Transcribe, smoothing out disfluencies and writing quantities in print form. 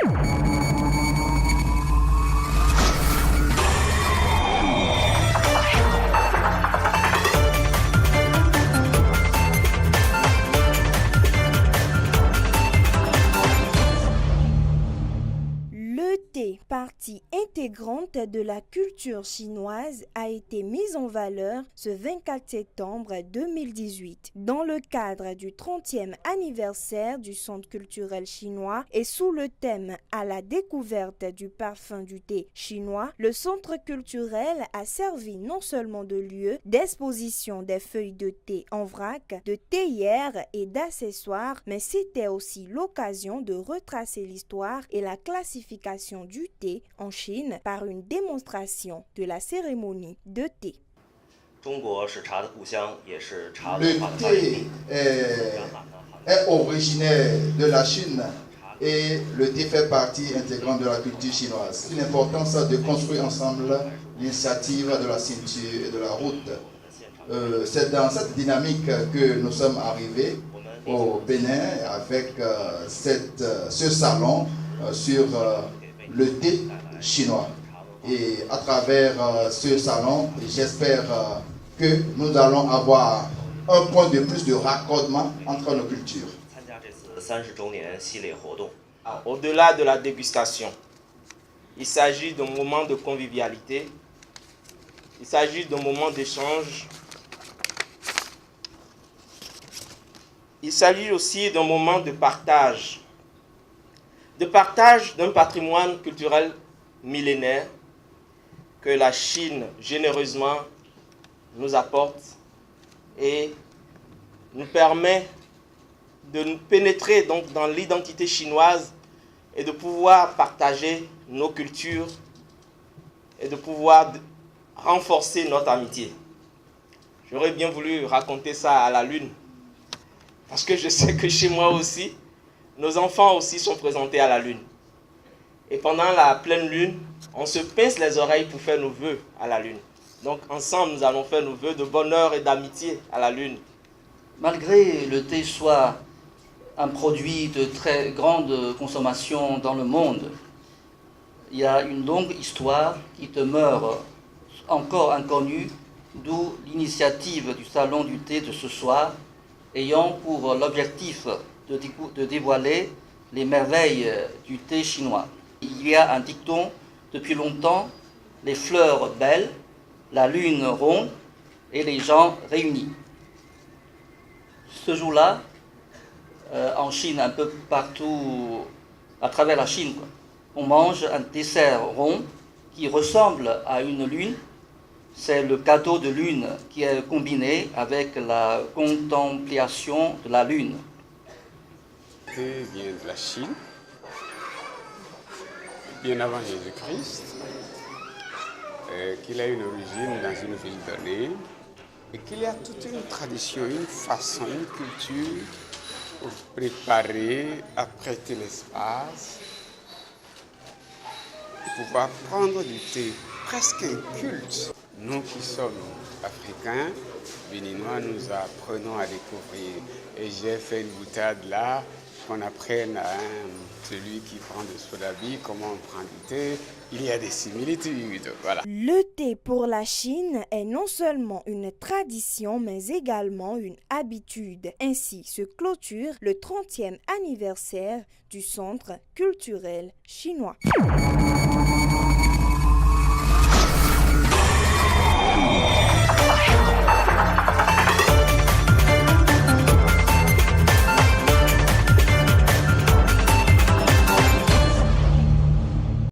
Le thé, partie intégrante de la culture chinoise, a été mise en valeur ce 24 septembre 2018 dans le cadre du 30e anniversaire du Centre culturel chinois et sous le thème « À la découverte du parfum du thé chinois », le Centre culturel a servi non seulement de lieu d'exposition des feuilles de thé en vrac, de théières et d'accessoires, mais c'était aussi l'occasion de retracer l'histoire et la classification du thé en Chine par une démonstration de la cérémonie de thé. Le thé est originaire de la Chine et le thé fait partie intégrante de la culture chinoise. C'est l'importance de construire ensemble l'initiative de la ceinture et de la route. C'est dans cette dynamique que nous sommes arrivés au Bénin avec ce salon sur le thé chinois. Et à travers ce salon, j'espère que nous allons avoir un point de plus de raccordement entre nos cultures. Au-delà de la dégustation, il s'agit d'un moment de convivialité, il s'agit d'un moment d'échange, il s'agit aussi d'un moment de partage d'un patrimoine culturel millénaire que la Chine généreusement nous apporte et nous permet de nous pénétrer donc dans l'identité chinoise et de pouvoir partager nos cultures et de pouvoir renforcer notre amitié. J'aurais bien voulu raconter ça à la Lune, parce que je sais que chez moi aussi, nos enfants aussi sont présentés à la Lune. Et pendant la pleine Lune, on se pince les oreilles pour faire nos vœux à la Lune. Donc ensemble, nous allons faire nos vœux de bonheur et d'amitié à la Lune. Malgré le thé soit un produit de très grande consommation dans le monde, il y a une longue histoire qui demeure encore inconnue, d'où l'initiative du Salon du thé de ce soir, ayant pour l'objectif de dévoiler les merveilles du thé chinois. Il y a un dicton depuis longtemps: les fleurs belles, la lune ronde et les gens réunis. Ce jour-là, en Chine, un peu partout à travers la Chine, on mange un dessert rond qui ressemble à une lune. C'est le cadeau de lune qui est combiné avec la contemplation de la lune. Le thé vient de la Chine, bien avant Jésus-Christ, qu'il a une origine dans une ville donnée et qu'il y a toute une tradition, une façon, une culture pour préparer, apprêter l'espace, pour pouvoir prendre du thé, presque un culte. Nous qui sommes africains, béninois, nous apprenons à découvrir. Et j'ai fait une boutade là, qu'on apprenne à celui qui prend de sodabi, comment on prend du thé. Il y a des similitudes, voilà. Le thé pour la Chine est non seulement une tradition, mais également une habitude. Ainsi se clôture le 30e anniversaire du Centre culturel chinois.